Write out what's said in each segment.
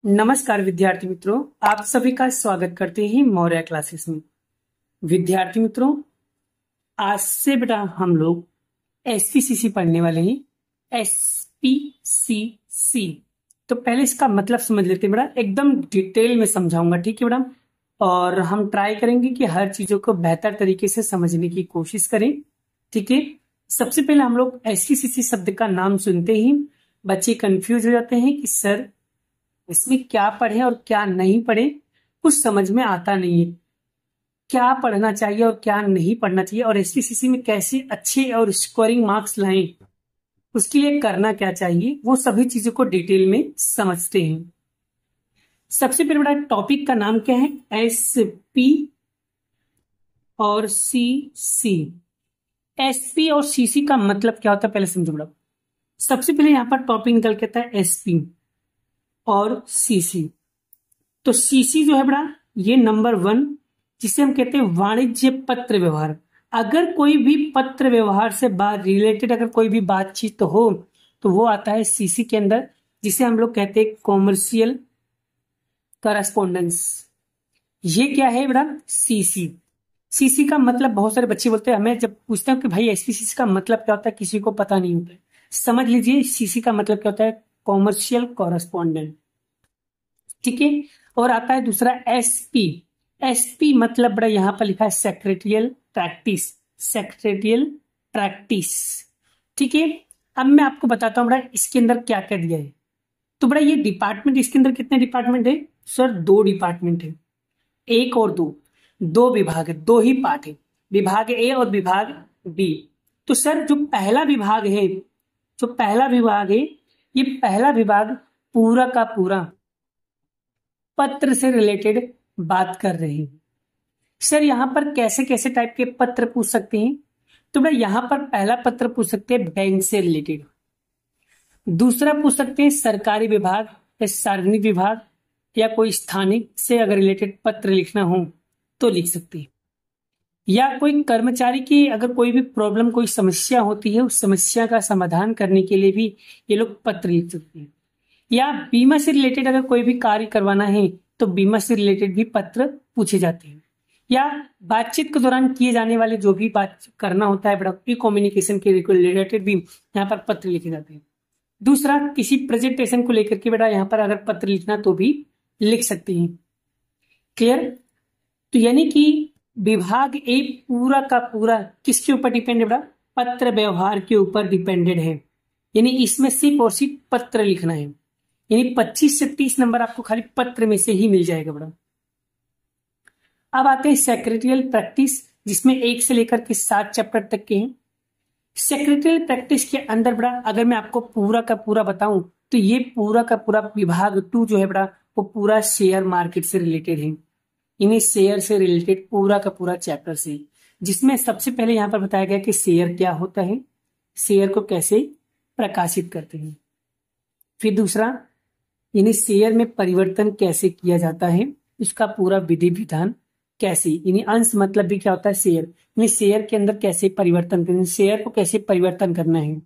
नमस्कार विद्यार्थी मित्रों, आप सभी का स्वागत करते हैं मौर्य क्लासेस में। विद्यार्थी मित्रों, आज से बेटा हम लोग एसपीसीसी पढ़ने वाले हैं। एसपीसीसी तो पहले इसका मतलब समझ लेते हैं बेटा, एकदम डिटेल में समझाऊंगा, ठीक है बेटा। और हम ट्राई करेंगे कि हर चीजों को बेहतर तरीके से समझने की कोशिश करें, ठीक है। सबसे पहले हम लोग एसपीसीसी शब्द का नाम सुनते ही बच्चे कंफ्यूज हो जाते हैं कि सर इसमें क्या पढ़े और क्या नहीं पढ़े, कुछ समझ में आता नहीं है। क्या पढ़ना चाहिए और क्या नहीं पढ़ना चाहिए, और एसपीसीसी में कैसे अच्छे और स्कोरिंग मार्क्स लाएं, उसके लिए करना क्या चाहिए, वो सभी चीजों को डिटेल में समझते हैं। सबसे पहले बड़ा टॉपिक का नाम क्या है, एसपी और सीसी। एसपी और सीसी का मतलब क्या होता है पहले समझो बड़ा। सबसे पहले यहां पर टॉपिक निकल के आता है एसपी और सीसी। तो सीसी जो है बड़ा, ये नंबर 1, जिसे हम कहते हैं वाणिज्य पत्र व्यवहार। अगर कोई भी पत्र व्यवहार से रिलेटेड अगर कोई भी बातचीत हो तो वो आता है सीसी के अंदर, जिसे हम लोग कहते हैं कॉमर्शियल करस्पॉन्डेंस। ये क्या है बड़ा, सीसी। सीसी का मतलब बहुत सारे बच्चे बोलते हैं, हमें जब पूछते हैं कि भाई एसपीसीसी का मतलब क्या होता है, किसी को पता नहीं होता है। समझ लीजिए सीसी का मतलब क्या होता है, कॉमर्शियल कॉरेस्पॉन्डेंट, ठीक है। और आता है दूसरा एसपी। एसपी मतलब बड़ा यहां पर लिखा है सेक्रेटरियल प्रैक्टिस, सेक्रेटरियल प्रैक्टिस, ठीक है। अब मैं आपको बताता हूं बड़ा इसके अंदर क्या क्या दिया है। तो बड़ा ये डिपार्टमेंट, इसके अंदर कितने डिपार्टमेंट है सर, 2 डिपार्टमेंट है, 1 और 2, 2 विभाग है, 2 ही पार्ट है, विभाग ए और विभाग बी। तो सर जो पहला विभाग है, जो पहला विभाग है, ये पहला विभाग पूरा का पूरा पत्र से रिलेटेड बात कर रहे हैं। सर यहां पर कैसे कैसे टाइप के पत्र पूछ सकते हैं, तो भाई यहां पर पहला पत्र पूछ सकते हैं बैंक से रिलेटेड, दूसरा पूछ सकते हैं सरकारी विभाग या सार्वजनिक विभाग या कोई स्थानिक से अगर रिलेटेड पत्र लिखना हो तो लिख सकते हैं, या कोई कर्मचारी की अगर कोई भी प्रॉब्लम, कोई समस्या होती है, उस समस्या का समाधान करने के लिए भी ये लोग पत्र लिख सकते हैं, या बीमा से रिलेटेड अगर कोई भी कार्य करवाना है तो बीमा से रिलेटेड भी पत्र पूछे जाते हैं, या बातचीत के दौरान किए जाने वाले जो भी बात करना होता है बड़ा कम्युनिकेशन के रिलेटेड भी यहाँ पर पत्र लिखे जाते हैं। दूसरा किसी प्रेजेंटेशन को लेकर के बेटा यहाँ पर अगर पत्र लिखना तो भी लिख सकते हैं। क्लियर। तो यानी कि विभाग ए पूरा का पूरा किसके ऊपर डिपेंड है बेटा, पत्र व्यवहार के ऊपर डिपेंडेड है। यानी इसमें सिर्फ और सिर्फ पत्र लिखना है, यानी 25 से 30 नंबर आपको खाली पत्र में से ही मिल जाएगा बड़ा। अब आते हैं सेक्रेटरियल प्रैक्टिस, जिसमें 1 से लेकर के 7 चैप्टर तक के हैं। सेक्रेटरियल प्रैक्टिस के अंदर बड़ा अगर मैं आपको पूरा का पूरा बताऊं तो ये पूरा का पूरा विभाग 2 जो है बड़ा, वो पूरा शेयर मार्केट से रिलेटेड है, यानी शेयर से रिलेटेड पूरा का पूरा चैप्टर से, जिसमें सबसे पहले यहां पर बताया गया कि शेयर क्या होता है, शेयर को कैसे प्रकाशित करते हैं। फिर दूसरा यानी शेयर में परिवर्तन कैसे किया जाता है, इसका पूरा विधि विधान कैसे, यानी अंश मतलब भी क्या होता है शेयर, यानी शेयर के अंदर कैसे परिवर्तन करना, शेयर को कैसे परिवर्तन करना है।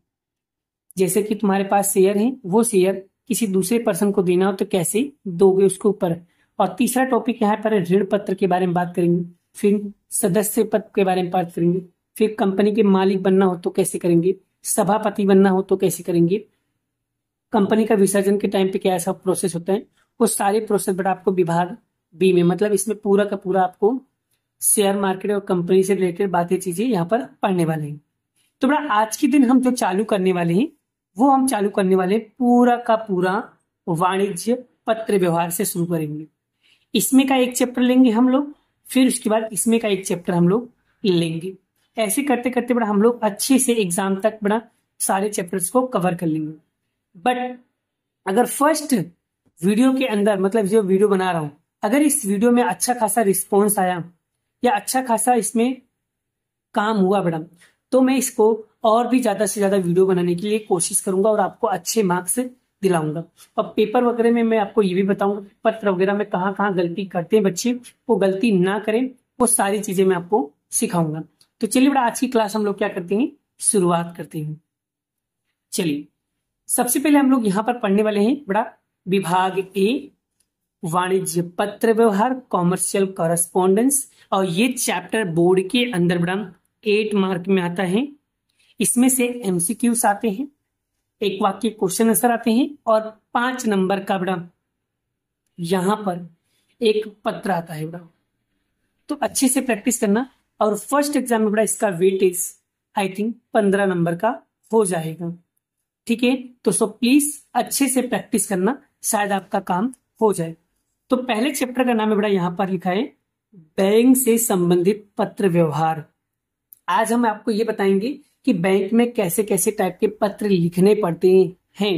जैसे कि तुम्हारे पास शेयर है, वो शेयर किसी दूसरे पर्सन को देना हो तो कैसे दोगे उसके ऊपर। और तीसरा टॉपिक यहाँ पर ऋण पत्र के बारे में बात करेंगे, फिर सदस्य पद के बारे में बात करेंगे, फिर कंपनी के मालिक बनना हो तो कैसे करेंगे, सभापति बनना हो तो कैसे करेंगे, कंपनी का विसर्जन के टाइम पे क्या ऐसा प्रोसेस होता है, वो सारे प्रोसेस बट आपको विभाग बी में, मतलब इसमें पूरा का पूरा आपको शेयर मार्केट और कंपनी से रिलेटेड बातें चीजें यहाँ पर पढ़ने वाले हैं। तो बड़ा आज के दिन हम जो चालू करने वाले हैं वो हम चालू करने वाले पूरा का पूरा वाणिज्य पत्र व्यवहार से शुरू करेंगे। इसमें का एक चैप्टर लेंगे हम लोग, फिर उसके बाद इसमें का एक चैप्टर हम लोग लेंगे। ऐसे करते करते बड़ा हम लोग अच्छे से एग्जाम तक बड़ा सारे चैप्टर्स को कवर कर लेंगे। बट अगर फर्स्ट वीडियो के अंदर, मतलब जो वीडियो बना रहा हूं, अगर इस वीडियो में अच्छा खासा रिस्पॉन्स आया या अच्छा खासा इसमें काम हुआ बड़ा, तो मैं इसको और भी ज्यादा से ज्यादा वीडियो बनाने के लिए कोशिश करूंगा और आपको अच्छे मार्क्स दिलाऊंगा। और पेपर वगैरह में मैं आपको ये भी बताऊंगा पत्र वगैरह में कहाँ कहाँ गलती करते हैं बच्चे, वो गलती ना करें, वो सारी चीजें मैं आपको सिखाऊंगा। तो चलिए बड़ा आज की क्लास हम लोग क्या करते हैं, शुरुआत करते हैं। चलिए सबसे पहले हम लोग यहाँ पर पढ़ने वाले हैं बड़ा विभाग ए वाणिज्य पत्र व्यवहार, कॉमर्शियल कॉरेस्पॉन्डेंस। और ये चैप्टर बोर्ड के अंदर बड़ा 8 मार्क में आता है। इसमें से एमसीक्यूज आते हैं, एक वाक्य क्वेश्चन आंसर आते हैं और 5 नंबर का बड़ा यहां पर एक पत्र आता है बड़ा। तो अच्छे से प्रैक्टिस करना। और फर्स्ट एग्जाम में बड़ा इसका वेटेज आई थिंक 15 नंबर का हो जाएगा। ठीक है, तो सो प्लीज अच्छे से प्रैक्टिस करना, शायद आपका काम हो जाए। तो पहले चैप्टर का नाम है बड़ा यहां पर लिखा है बैंक से संबंधित पत्र व्यवहार। आज हम आपको ये बताएंगे कि बैंक में कैसे कैसे टाइप के पत्र लिखने पड़ते हैं।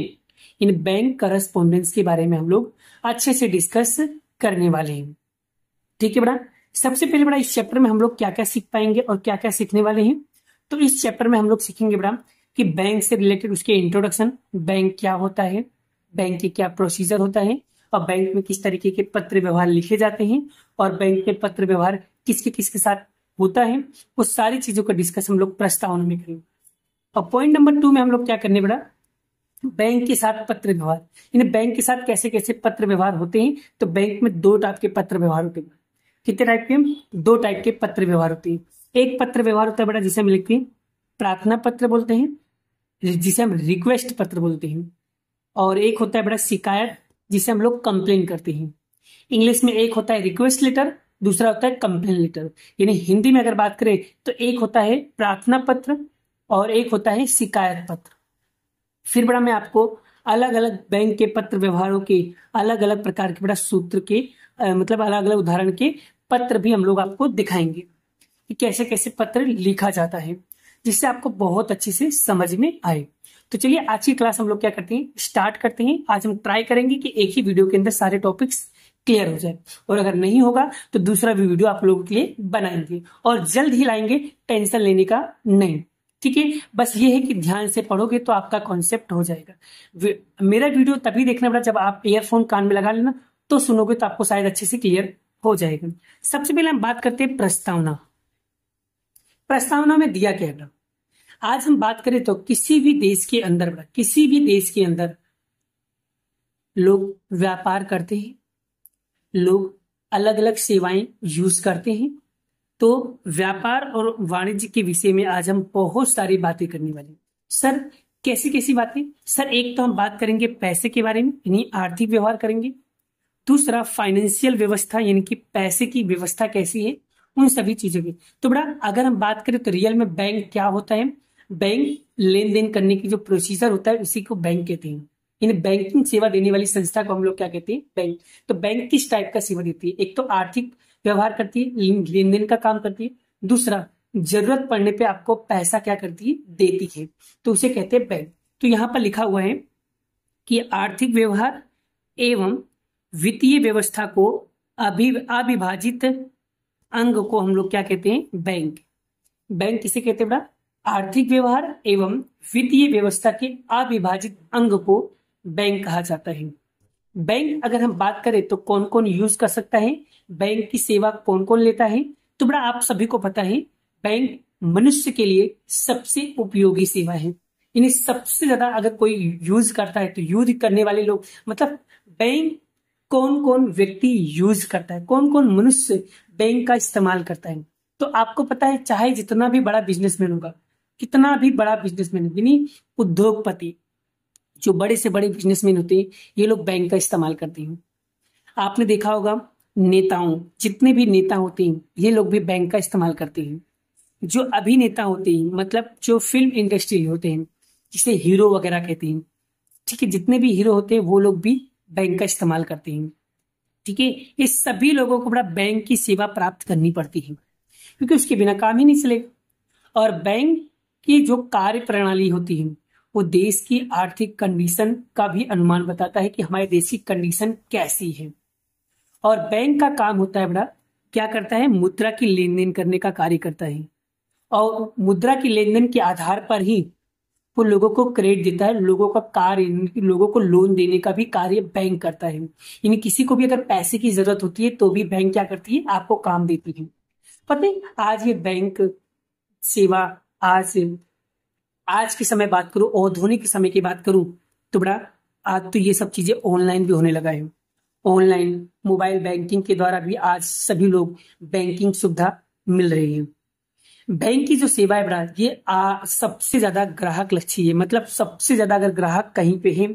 इन बैंक करस्पॉन्डेंस के बारे में हम लोग अच्छे से डिस्कस करने वाले हैं। ठीक है बड़ा, सबसे पहले बड़ा इस चैप्टर में हम लोग क्या क्या सीख पाएंगे और क्या क्या सीखने वाले हैं। तो इस चैप्टर में हम लोग सीखेंगे बड़ा कि बैंक से रिलेटेड उसके इंट्रोडक्शन, बैंक क्या होता है, बैंक के क्या प्रोसीजर होता है, और बैंक में किस तरीके के पत्र व्यवहार लिखे जाते हैं, और बैंक के पत्र व्यवहार किसके किसके साथ होता है, वो सारी चीजों का डिस्कस हम लोग प्रस्तावना में करेंगे। और पॉइंट नंबर 2 में हम लोग क्या करने बड़ा, बैंक के साथ पत्र व्यवहार, यानी बैंक के साथ कैसे कैसे पत्र व्यवहार होते हैं। तो बैंक में 2 टाइप के पत्र व्यवहार होते हैं। कितने टाइप के, 2 टाइप के पत्र व्यवहार होते हैं। एक पत्र व्यवहार होता है बड़ा जिसे हम लिखते हैं प्रार्थना पत्र बोलते हैं, जिसे हम रिक्वेस्ट पत्र बोलते हैं। और एक होता है बड़ा शिकायत, जिसे हम लोग कंप्लेन करते हैं। इंग्लिश में एक होता है रिक्वेस्ट लेटर, दूसरा होता है कंप्लेन लेटर। यानी हिंदी में अगर बात करें तो एक होता है प्रार्थना पत्र और एक होता है शिकायत पत्र। फिर बड़ा मैं आपको अलग अलग बैंक के पत्र व्यवहारों के अलग अलग प्रकार के बड़ा सूत्र के मतलब अलग अलग उदाहरण के पत्र भी हम लोग आपको दिखाएंगे कि कैसे कैसे पत्र लिखा जाता है, जिससे आपको बहुत अच्छे से समझ में आए। तो चलिए आज की क्लास हम लोग क्या करते हैं, स्टार्ट करते हैं। आज हम ट्राई करेंगे कि एक ही वीडियो के अंदर सारे टॉपिक्स क्लियर हो जाए, और अगर नहीं होगा तो दूसरा भी वीडियो आप लोगों के लिए बनाएंगे और जल्द ही लाएंगे, टेंशन लेने का नहीं। ठीक है, बस ये है कि ध्यान से पढ़ोगे तो आपका कॉन्सेप्ट हो जाएगा। मेरा वीडियो तभी देखना पड़ा जब आप ईयरफोन कान में लगा लेना, तो सुनोगे तो आपको शायद अच्छे से क्लियर हो जाएगा। सबसे पहले हम बात करते हैं प्रस्तावना। प्रस्तावना में दिया क्या है, आज हम बात करें तो किसी भी देश के अंदर, किसी भी देश के अंदर लोग व्यापार करते हैं, लोग अलग अलग सेवाएं यूज करते हैं। तो व्यापार और वाणिज्य के विषय में आज हम बहुत सारी बातें करने वाले हैं। सर कैसी कैसी बातें, सर एक तो हम बात करेंगे पैसे के बारे में, यानी आर्थिक व्यवहार करेंगे। दूसरा फाइनेंशियल व्यवस्था, यानी कि पैसे की व्यवस्था कैसी है, उन सभी चीजों की। तो बड़ा अगर हम बात करें तो रियल में बैंक क्या होता है, बैंक लेन देन करने की जो प्रोसीजर होता है उसी को बैंक कहते हैं। इन बैंकिंग सेवा देने वाली संस्था को हम लोग क्या कहते हैं, बैंक। तो बैंक किस टाइप का सेवा देती है, एक तो आर्थिक व्यवहार करती है, लेन देन का काम करती है। दूसरा जरूरत पड़ने पे आपको पैसा क्या करती है, देती है, तो उसे कहते हैं बैंक। तो यहां पर लिखा हुआ है कि आर्थिक व्यवहार एवं वित्तीय व्यवस्था को अविभाजित अंग को हम लोग क्या कहते हैं, बैंक। बैंक किसे कहते हैं बड़ा, आर्थिक व्यवहार एवं वित्तीय व्यवस्था के अविभाजित अंग को बैंक कहा जाता है। बैंक अगर हम बात करें तो कौन कौन यूज कर सकता है, बैंक की सेवा कौन कौन लेता है। तो बड़ा आप सभी को पता है बैंक मनुष्य के लिए सबसे उपयोगी सेवा है, यानी सबसे ज्यादा अगर कोई यूज करता है तो यूज करने वाले लोग, मतलब बैंक कौन कौन व्यक्ति यूज करता है, कौन कौन मनुष्य बैंक का इस्तेमाल करता है। तो आपको पता है चाहे जितना भी बड़ा बिजनेसमैन होगा, कितना भी बड़ा बिजनेसमैन, यानी उद्योगपति, जो बड़े से बड़े बिजनेसमैन होते हैं, ये लोग बैंक का इस्तेमाल करते हैं। आपने देखा होगा नेताओं, जितने भी नेता होते हैं ये लोग भी बैंक का इस्तेमाल करते हैं। जो अभिनेता होते हैं, मतलब जो फिल्म इंडस्ट्री होते हैं, जिसे हीरो वगैरह कहते हैं, ठीक है, जितने भी हीरो होते हैं वो लोग भी बैंक का इस्तेमाल करते हैं। ठीक है, ये सभी लोगों को बड़ा बैंक की सेवा प्राप्त करनी पड़ती है, क्योंकि उसके बिना काम ही नहीं चलेगा। और बैंक की जो कार्य प्रणाली होती है वो देश की आर्थिक कंडीशन का भी अनुमान बताता है कि हमारे देश की कंडीशन कैसी है। और बैंक का काम होता है बड़ा, क्या करता है, मुद्रा की लेन देन करने का कार्य करता है, और मुद्रा की लेन देन के आधार पर ही वो लोगों को क्रेडिट देता है, लोगों का कार्य, लोगों को लोन देने का भी कार्य बैंक करता है। यानी किसी को भी अगर पैसे की जरूरत होती है तो भी बैंक क्या करती है, आपको काम देती है। पता है आज ये बैंक सेवा, आज के समय बात करूं, आधुनिक समय की बात करूं तो बड़ा आज तो ये सब चीजें ऑनलाइन भी होने लगा है। ऑनलाइन मोबाइल बैंकिंग के द्वारा भी आज सभी लोग बैंकिंग सुविधा मिल रही है। बैंक की जो सेवा है बड़ा, ये सबसे ज्यादा ग्राहक लक्षी है। मतलब सबसे ज्यादा अगर ग्राहक कहीं पे है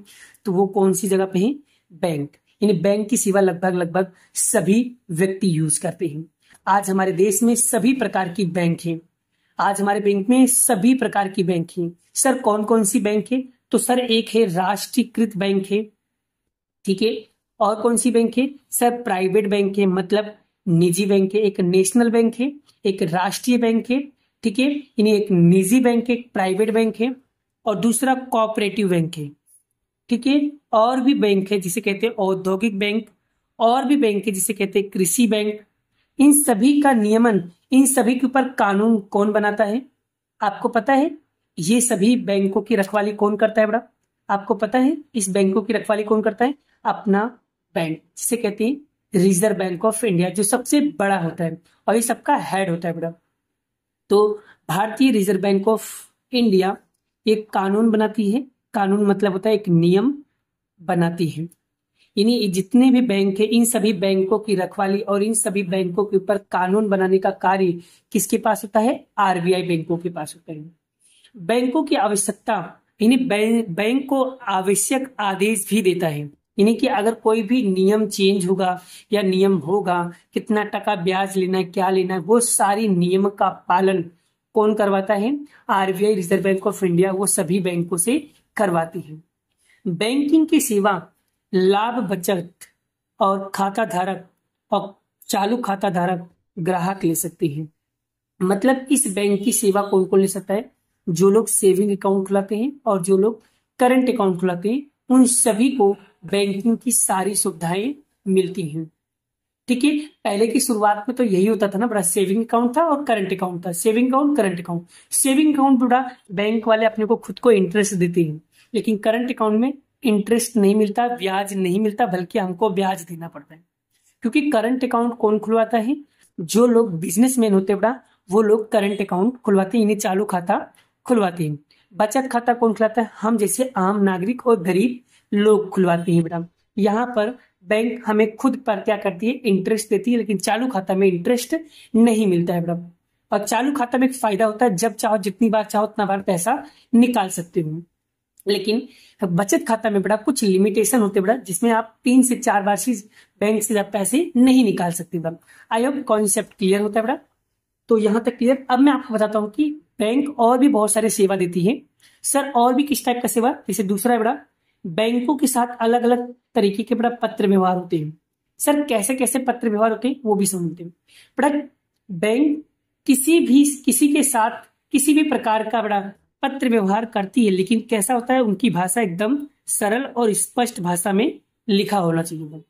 तो वो कौन सी जगह पे है? बैंक। यानी बैंक की सेवा लगभग लगभग सभी व्यक्ति यूज करते हैं। आज हमारे देश में सभी प्रकार की बैंक है। आज हमारे बैंक में सभी प्रकार की बैंक है। सर कौन कौन सी बैंक है? तो सर एक है राष्ट्रीयकृत बैंक है, ठीक है। और कौन सी बैंक है? सर प्राइवेट बैंक है, मतलब निजी बैंक है। एक नेशनल बैंक है, एक राष्ट्रीय बैंक है, ठीक है। यानी एक निजी बैंक है, एक प्राइवेट बैंक है, और दूसरा कोऑपरेटिव बैंक है, ठीक है। और भी बैंक है जिसे कहते हैं औद्योगिक बैंक, और भी बैंक है जिसे कहते हैं कृषि बैंक। इन सभी का नियमन, इन सभी के ऊपर कानून कौन बनाता है? आपको पता है? ये सभी बैंकों की रखवाली कौन करता है बड़ा? आपको पता है इस बैंकों की रखवाली कौन करता है? अपना बैंक, जिसे कहते हैं रिजर्व बैंक ऑफ इंडिया, जो सबसे बड़ा होता है और ये सबका हेड होता है बड़ा। तो भारतीय रिजर्व बैंक ऑफ इंडिया एक कानून बनाती है। कानून मतलब होता है एक नियम बनाती है। यानी जितने भी बैंक है इन सभी बैंकों की रखवाली और इन सभी बैंकों के ऊपर कानून बनाने का कार्य किसके पास होता है? आरबीआई बैंकों के पास होता है। बैंकों की आवश्यकता, यानी बैंक को आवश्यक आदेश भी देता है। यानी कि अगर कोई भी नियम चेंज होगा या नियम होगा, कितना टका ब्याज लेना है, क्या लेना है, वो सारी नियम का पालन कौन करवाता है? RBI, reserve bank of India, वो सभी बैंकों से करवाती है। बैंकिंग की सेवा लाभ बचत और खाता धारक और चालू खाता धारक ग्राहक ले सकते हैं। मतलब इस बैंक की सेवा कौन कौन ले सकता है? जो लोग सेविंग अकाउंट खुलाते हैं और जो लोग करंट अकाउंट खुलाते हैं, उन सभी को बैंकिंग की सारी सुविधाएं मिलती हैं, ठीक है। पहले की शुरुआत में तो यही होता था ना बड़ा, सेविंग अकाउंट था और करंट अकाउंट था। Saving account, current account. Saving account बड़ा बैंक वाले अपने को खुद को इंटरेस्ट देते हैं, लेकिन करंट अकाउंट में इंटरेस्ट नहीं मिलता, ब्याज नहीं मिलता, बल्कि हमको ब्याज देना पड़ता है। क्योंकि करंट अकाउंट कौन खुलवाता है? जो लोग बिजनेसमैन होते हैं बड़ा, वो लोग करंट अकाउंट खुलवाते हैं, यानी चालू खाता खुलवाते हैं। बचत खाता कौन खुलवाता है? हम जैसे आम नागरिक और गरीब लोग खुलवाते हैं बेटा। यहाँ पर बैंक हमें खुद पर क्या करती है? इंटरेस्ट देती है, लेकिन चालू खाता में इंटरेस्ट नहीं मिलता है बेटा। और चालू खाता में एक फायदा होता है, जब चाहो जितनी बार चाहो उतना बार पैसा निकाल सकते हो। लेकिन बचत खाता में बड़ा कुछ लिमिटेशन होते बड़ा, जिसमें आप 3 से 4 बार से बैंक से ज्यादा पैसे नहीं निकाल सकते बड़ा। आई होप कॉन्सेप्ट क्लियर होता है बड़ा। तो यहां तक क्लियर। अब मैं आपको बताता हूं कि बैंक और भी बहुत सारे सेवा देती है। सर और भी किस टाइप का सेवा? जैसे दूसरा है बड़ा, बैंकों के साथ अलग अलग तरीके के बड़ा पत्र व्यवहार होते हैं। सर कैसे कैसे पत्र व्यवहार होते हैं वो भी समझते हैं बड़ा। बैंक किसी के साथ किसी भी प्रकार का बड़ा पत्र व्यवहार करती है, लेकिन कैसा होता है? उनकी भाषा एकदम सरल और स्पष्ट भाषा में लिखा होना चाहिए।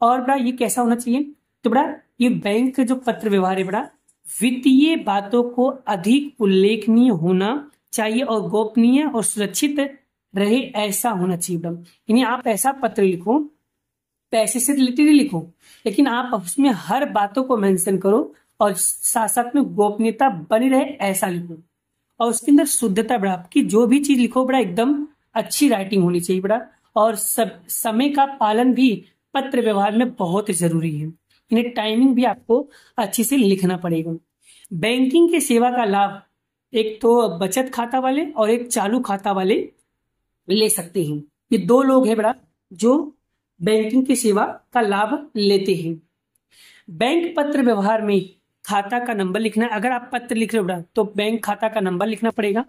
और बड़ा ये कैसा होना चाहिए? तो बड़ा ये बैंक जो पत्र व्यवहार है बड़ा, वित्तीय बातों को अधिक उल्लेखनीय होना चाहिए और गोपनीय और सुरक्षित रहे, ऐसा होना चाहिए बड़ा। यानी आप ऐसा पत्र लिखो, पैसे से रिलेटेड लिखो, लेकिन आप उसमें हर बातों को मेंशन करो और साथ साथ में गोपनीयता बनी रहे, ऐसा लिखो। और उसके अंदर शुद्धता बड़ा, आपकी जो भी चीज लिखो बड़ा एकदम अच्छी राइटिंग होनी चाहिए बड़ा। और सब समय का पालन भी पत्र व्यवहार में बहुत जरूरी है। इन्हें टाइमिंग भी आपको अच्छे से लिखना पड़ेगा। बैंकिंग की सेवा का लाभ एक तो बचत खाता वाले और एक चालू खाता वाले ले सकते हैं। ये दो लोग हैं बड़ा जो बैंकिंग की सेवा का लाभ लेते हैं। बैंक पत्र व्यवहार में खाता का नंबर लिखना, अगर आप पत्र लिख रहे हो तो बैंक खाता का नंबर लिखना पड़ेगा।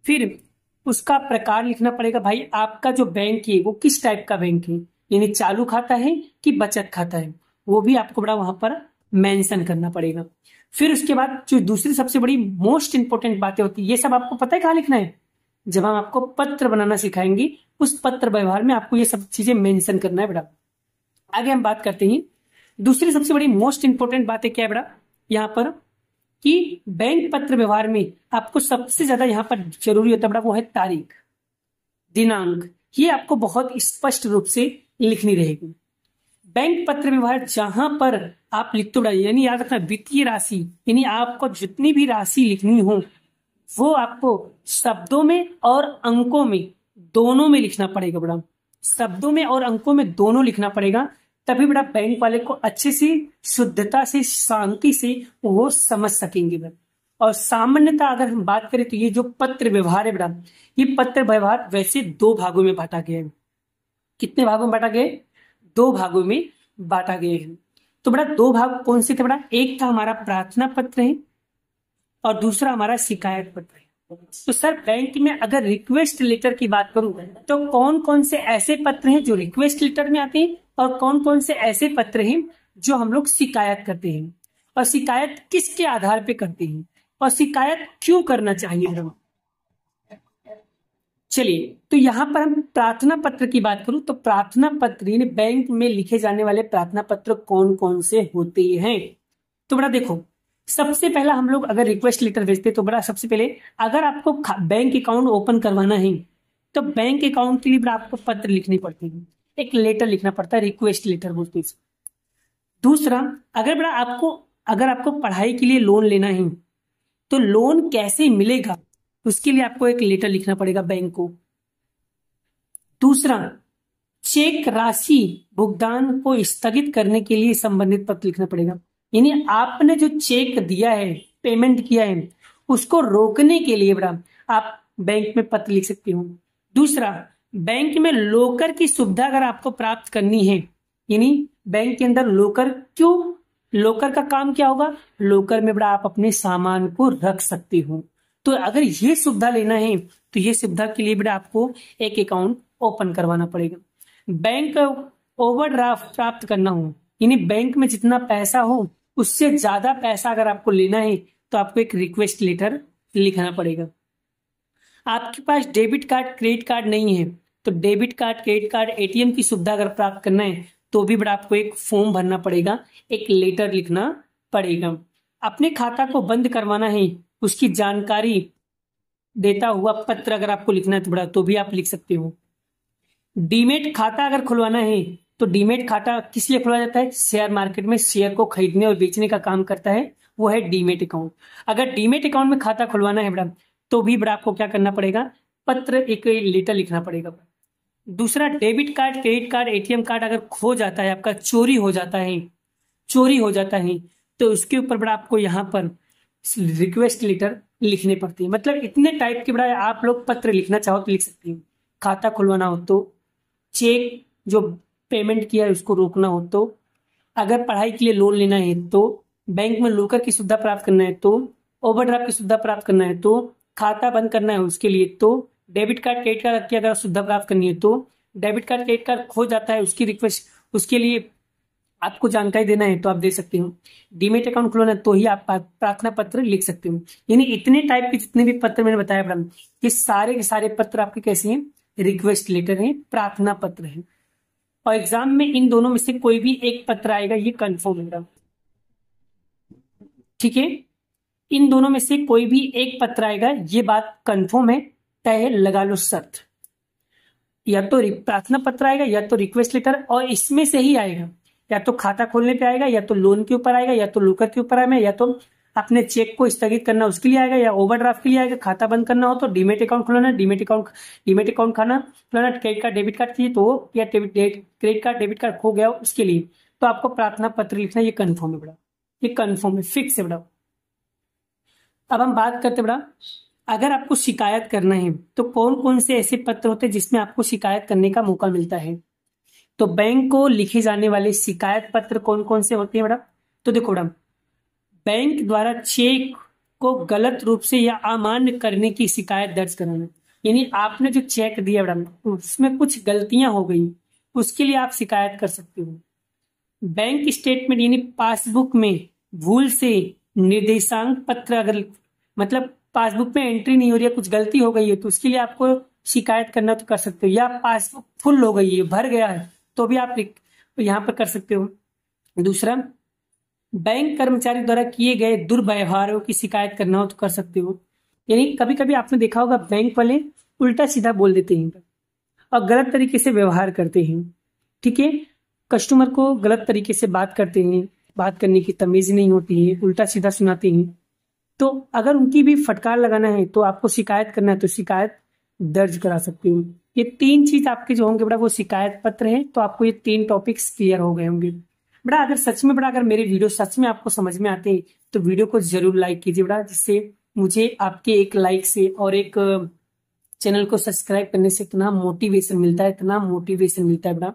फिर उसका प्रकार लिखना पड़ेगा, भाई आपका जो बैंक है वो किस टाइप का बैंक है, यानी चालू खाता है कि बचत खाता है, वो भी आपको बड़ा वहां पर मेंशन करना पड़ेगा। फिर उसके बाद जो दूसरी सबसे बड़ी मोस्ट इंपोर्टेंट बातें होती है, ये सब आपको पता है कहाँ लिखना है? जब हम आपको पत्र बनाना सिखाएंगे उस पत्र व्यवहार में आपको ये सब चीजें मेंशन करना है बेटा। आगे हम बात करते हैं दूसरी सबसे बड़ी मोस्ट इंपोर्टेंट बातें क्या है बेटा यहाँ पर, कि बैंक पत्र व्यवहार में आपको सबसे ज्यादा यहाँ पर जरूरी होता है बेटा, वो है तारीख, दिनांक। ये आपको बहुत स्पष्ट रूप से लिखनी रहेगी। बैंक पत्र व्यवहार जहां पर आप लिखते हो, यानी याद रखना वित्तीय राशि, यानी आपको जितनी भी राशि लिखनी हो वो आपको शब्दों में और अंकों में दोनों में लिखना पड़ेगा बड़ा। शब्दों में और अंकों में दोनों लिखना पड़ेगा, तभी बड़ा बैंक वाले को अच्छे से, शुद्धता से, शांति से वो समझ सकेंगे बड़ा। और सामान्यतः अगर हम बात करें तो ये जो पत्र व्यवहार है बड़ा, ये पत्र व्यवहार वैसे दो भागों में बांटा गया है। कितने भागों में बांटा गया है? दो भागों में बांटा गया है। तो बड़ा दो भाग कौन से थे बड़ा? एक था हमारा प्रार्थना पत्र है और दूसरा हमारा शिकायत पत्र है। तो सर बैंक में अगर रिक्वेस्ट लेटर की बात करूं तो कौन कौन से ऐसे पत्र हैं जो रिक्वेस्ट लेटर में आते हैं और कौन कौन से ऐसे पत्र हैं जो हम लोग शिकायत करते हैं, और शिकायत किसके आधार पे करते हैं, और शिकायत क्यों करना चाहिए हम। चलिए, तो यहां पर हम प्रार्थना पत्र की बात करूं तो प्रार्थना पत्र यानी बैंक में लिखे जाने वाले प्रार्थना पत्र कौन कौन से होते हैं। तो बड़ा देखो, सबसे पहला हम लोग अगर रिक्वेस्ट लेटर भेजते तो बड़ा सबसे पहले अगर आपको बैंक अकाउंट ओपन करवाना है तो बैंक अकाउंट के लिए बड़ा आपको पत्र लिखनी पड़ती है, एक लेटर लिखना पड़ता है, रिक्वेस्ट लेटर बोलते हैं। दूसरा, अगर आपको पढ़ाई के लिए लोन लेना है तो लोन कैसे मिलेगा उसके लिए आपको एक लेटर लिखना पड़ेगा बैंक को। दूसरा, चेक राशि भुगतान को स्थगित करने के लिए संबंधित पत्र लिखना पड़ेगा, यानी आपने जो चेक दिया है, पेमेंट किया है, उसको रोकने के लिए बड़ा आप बैंक में पत्र लिख सकते हो। दूसरा, बैंक में लॉकर की सुविधा अगर आपको प्राप्त करनी है, यानी बैंक के अंदर लॉकर, क्यों लॉकर का काम क्या होगा, लॉकर में बड़ा आप अपने सामान को रख सकते हो। तो अगर ये सुविधा लेना है तो ये सुविधा के लिए बड़ा आपको एक अकाउंट ओपन करवाना पड़ेगा। बैंक ओवरड्राफ्ट प्राप्त करना हो, यानी बैंक में जितना पैसा हो उससे ज्यादा पैसा अगर आपको लेना है तो आपको एक रिक्वेस्ट लेटर लिखना पड़ेगा। आपके पास डेबिट कार्ड, क्रेडिट कार्ड नहीं है तो debit card, credit card, ATM की सुविधा अगर प्राप्त करना है तो भी बड़ा आपको एक फॉर्म भरना पड़ेगा, एक लेटर लिखना पड़ेगा। अपने खाता को बंद करवाना है, उसकी जानकारी देता हुआ पत्र अगर आपको लिखना है तो बड़ा तो भी आप लिख सकते हो। डीमेट खाता अगर खुलवाना है तो डीमेट खाता किस लिए खुलवाया जाता है, शेयर मार्केट में शेयर को खरीदने और बेचने का काम करता है, वो है डीमेट अकाउंट। अगर डीमेट अकाउंट में खाता खुलवाना है बड़ा तो भी बड़ा आपको क्या करना पड़ेगा, पत्र, एक लेटर लिखना पड़ेगा। दूसरा, debit card, credit card, ATM card अगर खो जाता है, आपका चोरी हो जाता है तो उसके ऊपर बड़ा आपको यहाँ पर रिक्वेस्ट लेटर लिखने पड़ती है। मतलब इतने टाइप के बड़ा आप लोग पत्र लिखना चाहो तो लिख सकते हो। खाता खुलवाना हो तो, चेक जो पेमेंट किया है उसको रोकना हो तो, अगर पढ़ाई के लिए लोन लेना है तो, बैंक में लॉकर की सुविधा प्राप्त करना है तो, ओवरड्राफ्ट की सुविधा प्राप्त करना है तो, खाता बंद करना है उसके लिए तो, डेबिट कार्ड, क्रेडिट कार्ड की अगर सुविधा प्राप्त करनी है तो, डेबिट कार्ड, क्रेडिट कार्ड खो जाता है उसकी रिक्वेस्ट, उसके लिए आपको जानकारी देना है तो आप दे सकते हो। डीमेट अकाउंट खुलवाना है तो ही आप प्रार्थना पत्र लिख सकते हो। यानी इतने टाइप के जितने भी पत्र मैंने बताया बड़ा, ये सारे के सारे पत्र आपके कैसे हैं, रिक्वेस्ट लेटर हैं, प्रार्थना पत्र हैं। और एग्जाम में इन दोनों में से कोई भी एक पत्र आएगा, ये कंफर्म है, ठीक है। इन दोनों में से कोई भी एक पत्र आएगा, ये बात कंफर्म है, तय लगा लो शर्त। या तो प्रार्थना पत्र आएगा या तो रिक्वेस्ट लेटर, और इसमें से ही आएगा, या तो खाता खोलने पे आएगा, या तो लोन के ऊपर आएगा, या तो लॉकर के ऊपर आएगा, या तो अपने चेक को स्थगित करना उसके लिए आएगा, या ओवरड्राफ्ट के लिए आएगा। खाता बंद करना हो तो डीमेट अकाउंट खुलाना, डीमेट अकाउंट खुलाना, क्रेडिट कार्ड, डेबिट कार्ड चाहिए तो, या क्रेडिट कार्ड, डेबिट कार्ड खो गया उसके लिए तो आपको प्रार्थना पत्र लिखना, ये कन्फर्म है बड़ा, ये कन्फर्म है, फिक्स है बड़ा। अब हम बात करते बड़ा, अगर आपको शिकायत करना है तो कौन कौन से ऐसे पत्र होते हैं जिसमें आपको शिकायत करने का मौका मिलता है। तो बैंक को लिखे जाने वाले शिकायत पत्र कौन कौन से होते हैं बड़ा, तो देखो बड़ा, बैंक द्वारा चेक को गलत रूप से या अमान्य करने की शिकायत दर्ज कराना, यानी आपने जो चेक दिया बड़ा उसमें कुछ गलतियां हो गई, उसके लिए आप शिकायत कर सकते हो। बैंक स्टेटमेंट यानी पासबुक में भूल से निर्देशांक पत्र, अगर मतलब पासबुक में एंट्री नहीं हो रही है, कुछ गलती हो गई है तो उसके लिए आपको शिकायत करना तो कर सकते हो। या पासबुक फुल हो गई है, भर गया है तो भी आप यहाँ पर कर सकते हो। दूसरा, बैंक कर्मचारी द्वारा किए गए दुर्व्यवहारों की शिकायत करना हो तो कर सकते हो। यानी कभी कभी आपने देखा होगा बैंक वाले उल्टा सीधा बोल देते हैं और गलत तरीके से व्यवहार करते हैं, ठीक है। कस्टमर को गलत तरीके से बात करते हैं, बात करने की तमीज नहीं होती है, उल्टा सीधा सुनाते हैं। तो अगर उनकी भी फटकार लगाना है तो आपको शिकायत करना है तो शिकायत दर्ज करा सकते हो। ये 3 चीज आपके जो होंगे बेटा वो शिकायत पत्र है। तो आपको ये 3 टॉपिक्स क्लियर हो गए होंगे बेटा। अगर सच में बेटा अगर मेरे वीडियो सच में आपको समझ में आते हैं तो वीडियो को जरूर लाइक कीजिए बेटा, जिससे मुझे आपके एक लाइक से और एक चैनल को सब्सक्राइब करने से इतना मोटिवेशन मिलता है, इतना मोटिवेशन मिलता है बेटा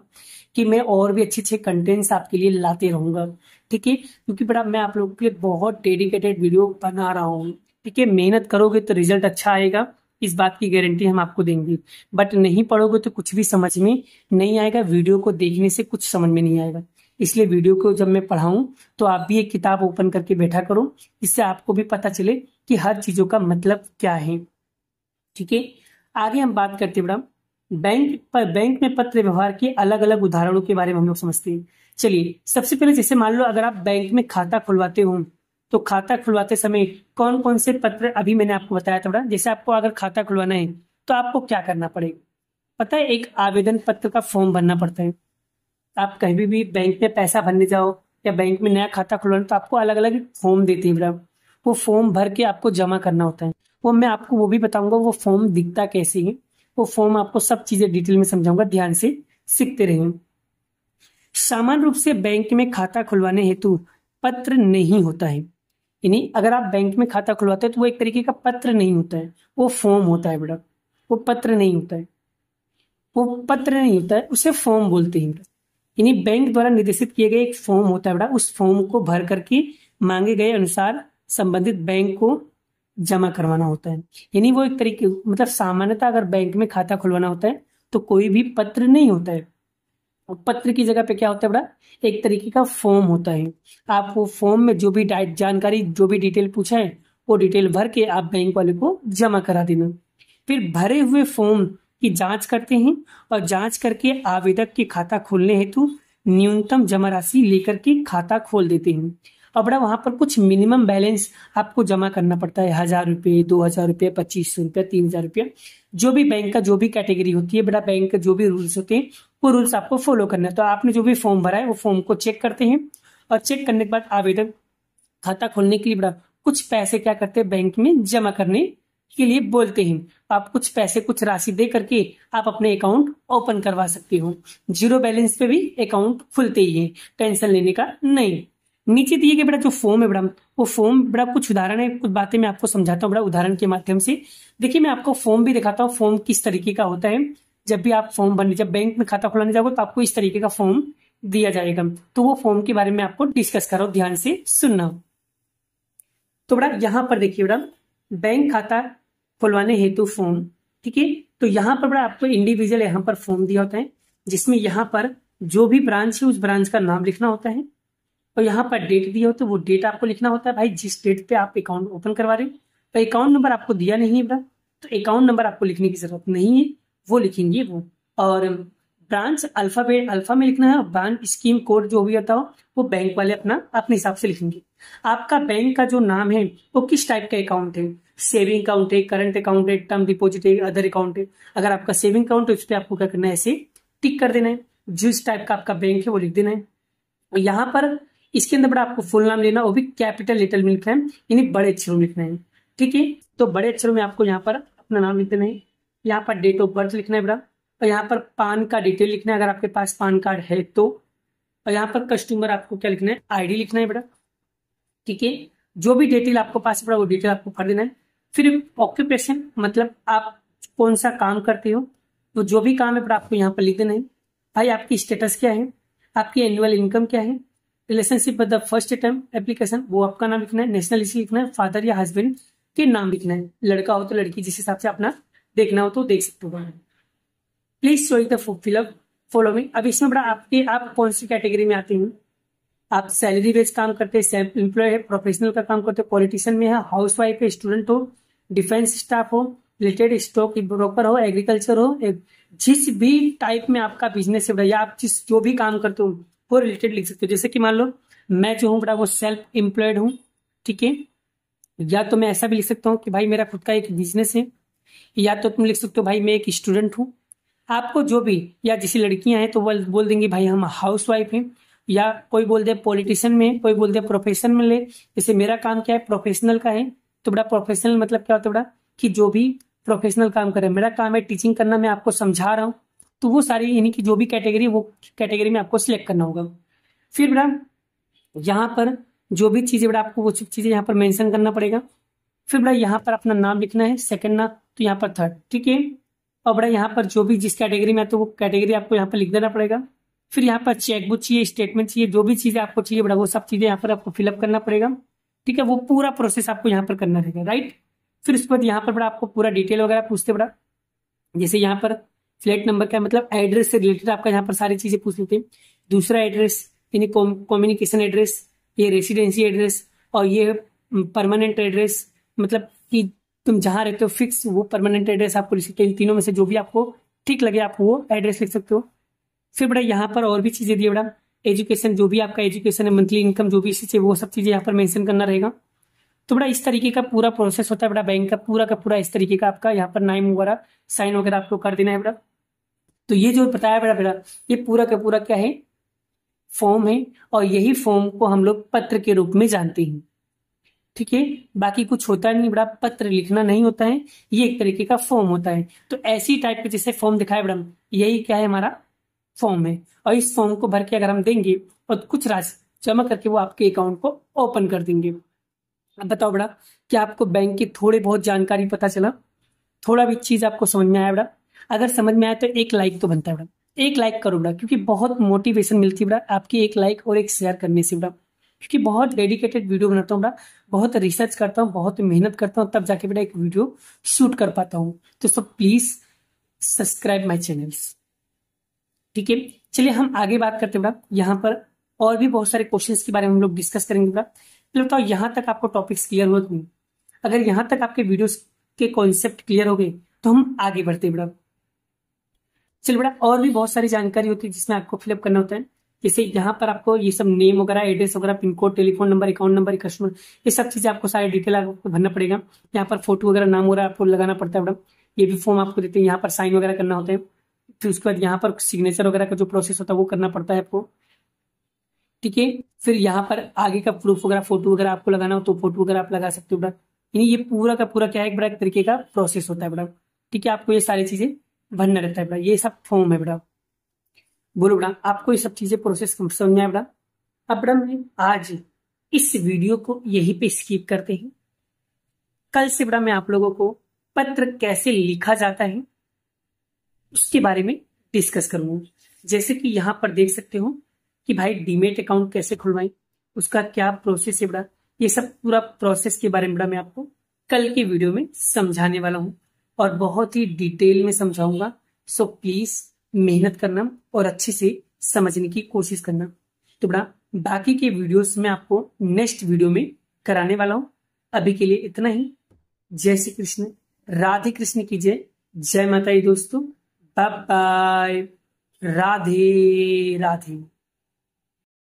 कि मैं और भी अच्छे अच्छे कंटेंट्स आपके लिए लाते रहूंगा। ठीक है, क्योंकि बेटा मैं आप लोगों के लिए बहुत डेडिकेटेड वीडियो बना रहा हूँ। ठीक है, मेहनत करोगे तो रिजल्ट अच्छा आएगा, इस बात की गारंटी हम आपको देंगे। बट नहीं पढ़ोगे तो कुछ भी समझ में नहीं आएगा, वीडियो को देखने से कुछ समझ में नहीं आएगा। इसलिए वीडियो को जब मैं पढ़ाऊं तो आप भी एक किताब ओपन करके बैठा करो, इससे आपको भी पता चले कि हर चीजों का मतलब क्या है। ठीक है, आगे हम बात करते हैं बेटा बैंक में पत्र व्यवहार के अलग अलग उदाहरणों के बारे में हम लोग समझते हैं। चलिए, सबसे पहले जैसे मान लो अगर आप बैंक में खाता खुलवाते हो तो खाता खुलवाते समय कौन कौन से पत्र अभी मैंने आपको बताया था बेटा। जैसे आपको अगर खाता खुलवाना है तो आपको क्या करना पड़ेगा पता है, एक आवेदन पत्र का फॉर्म भरना पड़ता है। आप कहीं भी बैंक में पैसा भरने जाओ या बैंक में नया खाता खुलवाना तो आपको अलग अलग फॉर्म देते हैं बेटा, वो फॉर्म भर के आपको जमा करना होता है। वो मैं आपको वो भी बताऊंगा वो फॉर्म दिखता कैसे है, वो फॉर्म आपको सब चीजें डिटेल में समझाऊंगा, ध्यान से सीखते रहें। सामान्य रूप से बैंक में खाता खुलवाने हेतु पत्र नहीं होता है, यानी अगर आप बैंक में खाता खुलवाते हैं तो वो एक तरीके का पत्र नहीं होता है, वो फॉर्म होता है बेटा, वो पत्र नहीं होता है, वो पत्र नहीं होता है, उसे फॉर्म बोलते हैं बेटा। यानी बैंक द्वारा निर्देशित किए गए एक फॉर्म होता है बेटा, उस फॉर्म को भर करके मांगे गए अनुसार संबंधित बैंक को जमा करवाना होता है। यानी वो एक तरीके मतलब सामान्यतः अगर बैंक में खाता खुलवाना होता है तो कोई भी पत्र नहीं होता है, पत्र की जगह पे क्या होता है बेटा, एक तरीके का फॉर्म होता है। आप वो फॉर्म में जो भी जानकारी जो भी डिटेल पूछा है वो डिटेल भर के आप बैंक वाले को जमा करा देना। फिर भरे हुए फॉर्म की जांच करते हैं और जांच करके आवेदक के खाता खोलने हेतु न्यूनतम जमा राशि लेकर के खाता खोल देते हैं। और बड़ा वहां पर कुछ मिनिमम बैलेंस आपको जमा करना पड़ता है, 1,000 रुपये, 2,000 रुपये, 2,500 रुपये, 3,000 रुपये, जो भी बैंक का जो भी कैटेगरी होती है बेटा, बैंक का जो भी रूल्स होते हैं वो रूल्स आपको फॉलो करना है। तो आपने जो भी फॉर्म भरा है वो फॉर्म को चेक करते हैं और चेक करने के बाद आवेदक खाता खोलने के लिए बेटा कुछ पैसे क्या करते हैं बैंक में जमा करने के लिए बोलते हैं। आप कुछ पैसे कुछ राशि दे करके आप अपने अकाउंट ओपन करवा सकते हो। जीरो बैलेंस पे भी अकाउंट खुलते ही है, टेंशन लेने का नहीं। नीचे दिए गए बेटा जो फॉर्म है बेटा, वो फॉर्म बेटा कुछ उदाहरण है, कुछ बातें मैं आपको समझाता हूँ बेटा उदाहरण के माध्यम से। देखिए मैं आपको फॉर्म भी दिखाता हूँ, फॉर्म किस तरीके का होता है। जब भी आप जब बैंक में खाता खुलाने जाओगे तो आपको इस तरीके का फॉर्म दिया जाएगा। तो वो फॉर्म के बारे में आपको डिस्कस करो, ध्यान से सुनना। तो बेटा यहाँ पर देखिए बेटा, बैंक खाता खुलवाने हेतु फॉर्म, ठीक है। तो यहाँ पर बेटा आपको इंडिविजुअल यहाँ पर फॉर्म दिया होता है, जिसमें यहाँ पर जो भी ब्रांच है उस ब्रांच का नाम लिखना होता है और यहाँ पर डेट दिया हो तो वो डेट आपको लिखना होता है। भाई जिस डेट पे आप अकाउंट ओपन करवा रहे हो, तो अकाउंट नंबर आपको दिया नहीं है बेटा, तो अकाउंट नंबर आपको लिखने की जरूरत नहीं है, वो लिखेंगे वो। और ब्रांच अल्फा में लिखना है और ब्रांच स्कीम कोड जो भी होता हो वो बैंक वाले अपने हिसाब से लिखेंगे। आपका बैंक का जो नाम है वो किस टाइप का अकाउंट है, सेविंग अकाउंट है, करंट अकाउंट है, टर्म डिपॉजिट है, अदर अकाउंट है। अगर आपका सेविंग अकाउंट है उस पर आपको क्या करना है, ऐसे टिक कर देना है। जिस टाइप का आपका बैंक है वो लिख देना है। और यहाँ पर इसके अंदर बड़ा आपको फुल नाम लेना, वो भी कैपिटल लेटर में लिखना है, यानी बड़े अक्षरों में लिखना है, ठीक है। तो बड़े अक्षरों में आपको यहाँ पर अपना नाम लिख देना है, यहाँ पर डेट ऑफ बर्थ लिखना है बेटा, और यहाँ पर पान का डिटेल लिखना है अगर आपके पास पान कार्ड है तो। और यहाँ पर कस्टमर आपको क्या लिखना है, आईडी लिखना है बेटा, ठीक है। जो भी डिटेल आपको पास पड़ा वो डिटेल आपको भर देना है। फिर ऑक्यूपेशन मतलब आप कौन सा काम करते हो, तो जो भी काम है बेटा आपको यहाँ पर लिख देना है। भाई आपकी स्टेटस क्या है, आपकी एनुअल इनकम क्या है, relationship with the first term application वो आपका नाम लिखना है, नेशनलिटी लिखना है, फादर या हस्बैंड के नाम लिखना है, लड़का हो तो लड़की, जिस हिसाब से अपना देखना हो तो देख सकते हो। Please show the fill up following. अब इसमें बड़ा आप कौन सी कैटेगरी में आते हैं, आप सैलरी बेस काम करते हैं, सेल्फ एम्प्लॉय है, प्रोफेशनल का काम करते हो, पॉलिटिशियन में है, हाउस वाइफ है, स्टूडेंट हो, डिफेंस स्टाफ हो, रिलेटेड स्टॉक ब्रोकर हो, एग्रीकल्चर हो, जिस भी टाइप में आपका बिजनेस है या आप जो भी काम करते हो वो रिलेटेड लिख सकते हो। जैसे कि मान लो मैं जो हूँ बड़ा वो सेल्फ एम्प्लॉयड हूँ, ठीक है। या तो मैं ऐसा भी लिख सकता हूँ कि भाई मेरा खुद का एक बिजनेस है, या तो तुम लिख सकते हो भाई मैं एक स्टूडेंट हूँ। आपको जो भी, या जैसी लड़कियां हैं तो वो बोल देंगी भाई हम हाउस वाइफ हैं, या कोई बोल दे पॉलिटिशियन में, कोई बोल दे प्रोफेशन में। जैसे मेरा काम क्या है, प्रोफेशनल का है, तो बड़ा प्रोफेशनल मतलब क्या होता है बड़ा कि जो भी प्रोफेशनल काम कर रहे हैं, मेरा काम है टीचिंग करना, मैं आपको समझा रहा हूँ, तो वो सारी यानी कि जो भी कैटेगरी, वो कैटेगरी में आपको सिलेक्ट करना होगा। फिर बेटा यहाँ पर जो भी चीजें बेटा आपको वो चीजें यहाँ पर मेंशन करना पड़ेगा। फिर बेटा यहाँ पर अपना नाम लिखना है, सेकंड नाम, तो यहाँ पर थर्ड, ठीक है। और बेटा यहाँ पर जो भी जिस कैटेगरी में है तो वो कैटेगरी आपको यहाँ पर लिख देना पड़ेगा। फिर यहाँ पर चेकबुक चाहिए, स्टेटमेंट चाहिए, जो भी चीजें आपको चाहिए बेटा वो सब चीजें यहाँ पर आपको फिलअप करना पड़ेगा, ठीक है। वो पूरा प्रोसेस आपको यहाँ पर करना रहेगा, राइट। फिर उसके बाद यहाँ पर बेटा आपको पूरा डिटेल वगैरह पूछते बेटा, जैसे यहाँ पर फ्लैट नंबर का मतलब एड्रेस से रिलेटेड आपका यहाँ पर सारी चीजें पूछ लेते हैं। दूसरा एड्रेस यानी कम्युनिकेशन एड्रेस, ये रेसिडेंसी एड्रेस, और ये परमानेंट एड्रेस, मतलब कि तुम जहाँ रहते हो फिक्स, वो परमानेंट एड्रेस आपको लिख सकते हैं। इन तीनों में से जो भी आपको ठीक लगे आप वो एड्रेस लिख सकते हो। फिर बेटा यहाँ पर और भी चीजें दी बेटा, एजुकेशन, जो भी आपका एजुकेशन है, मंथली इनकम जो भी इसी से, वो सब चीजें यहाँ पर मेंशन करना रहेगा। तो बेटा इस तरीके का पूरा प्रोसेस होता है बेटा बैंक का पूरा इस तरीके का आपका यहाँ पर नाम वगैरह साइन वगैरह आपको कर देना है बेटा। तो ये जो बताया बेटा बेटा ये पूरा का पूरा क्या है, फॉर्म है, और यही फॉर्म को हम लोग पत्र के रूप में जानते हैं, ठीक है। बाकी कुछ होता नहीं बेटा, पत्र लिखना नहीं होता है, ये एक तरीके का फॉर्म होता है। तो ऐसी टाइप के जैसे फॉर्म दिखाया बेटा, यही क्या है, हमारा फॉर्म है। और इस फॉर्म को भर के अगर हम देंगे और कुछ राशि जमा करके वो आपके अकाउंट को ओपन कर देंगे। अब बताओ बेटा, क्या आपको बैंक की थोड़ी बहुत जानकारी पता चला, थोड़ा भी चीज आपको समझ में आया बेटा? अगर समझ में आया तो एक लाइक तो बनता है बेटा, एक लाइक करो बेटा, क्योंकि बहुत मोटिवेशन मिलती है बेटा आपकी एक लाइक और एक शेयर करने से बेटा। क्योंकि बहुत डेडिकेटेड वीडियो बनाता हूँ बेटा, बहुत रिसर्च करता हूँ, बहुत मेहनत करता हूँ, तब जाके बेटा एक वीडियो शूट कर पाता हूँ। तो सब प्लीज सब्सक्राइब माई चैनल्स, ठीक है। चलिए हम आगे बात करते हैं बेटा, यहाँ पर और भी बहुत सारे क्वेश्चंस के बारे में हम लोग डिस्कस करेंगे बेटा। पहले बताओ यहाँ तक आपको टॉपिक्स क्लियर हुआ कि नहीं? अगर यहाँ तक आपके वीडियोस के कॉन्सेप्ट क्लियर हो गए तो हम आगे बढ़ते हैं बेटा। चलिए बेटा और भी बहुत सारी जानकारी होती है जिसमें आपको फिलअप करना होता है, जैसे यहाँ पर आपको ये सब नेम वगैरह, एड्रेस वगैरह, pin code, telephone number, account number, customer, ये सब चीजें आपको सारी डिटेल आपको भरना पड़ेगा। यहाँ पर फोटो वगैरह, नाम वगैरह आपको लगाना पड़ता है बेटा। ये भी फॉर्म आपको देते हैं, यहाँ पर साइन वगैरह करना होता है। फिर उसके बाद यहाँ पर सिग्नेचर वगैरह का जो प्रोसेस होता है वो करना पड़ता है आपको, ठीक है। फिर यहाँ पर आगे का प्रूफ वगैरह, फोटो वगैरह आपको लगाना हो तो फोटो वगैरह आप लगा सकते हो बेटा। यानी ये पूरा का पूरा क्या है, एक बड़ा तरीके का प्रोसेस होता है बेटा, ठीक है। आपको ये सारी चीजें भरना रहता है बेटा, ये सब फॉर्म है बेटा। बोलो बेटा आपको ये सब चीजें प्रोसेस समझ में आया बेटा? अब बेटा मैं आज इस वीडियो को यहीं पे स्किप करते हैं। कल से बेटा मैं आप लोगों को पत्र कैसे लिखा जाता है उसके बारे में डिस्कस करूंगा। जैसे कि यहाँ पर देख सकते हो कि भाई डीमेट अकाउंट कैसे खुलवाएं, उसका क्या प्रोसेस है बेटा, ये सब पूरा प्रोसेस के बारे में बेटा मैं आपको कल के वीडियो में समझाने वाला हूँ, और बहुत ही डिटेल में समझाऊंगा। सो प्लीज मेहनत करना और अच्छे से समझने की कोशिश करना। तो बेटा बाकी के वीडियोस में आपको नेक्स्ट वीडियो में कराने वाला हूँ। अभी के लिए इतना ही। जय श्री कृष्ण, राधे कृष्ण की जय, जय माता दी दोस्तों, बाय बाय, राधे राधे।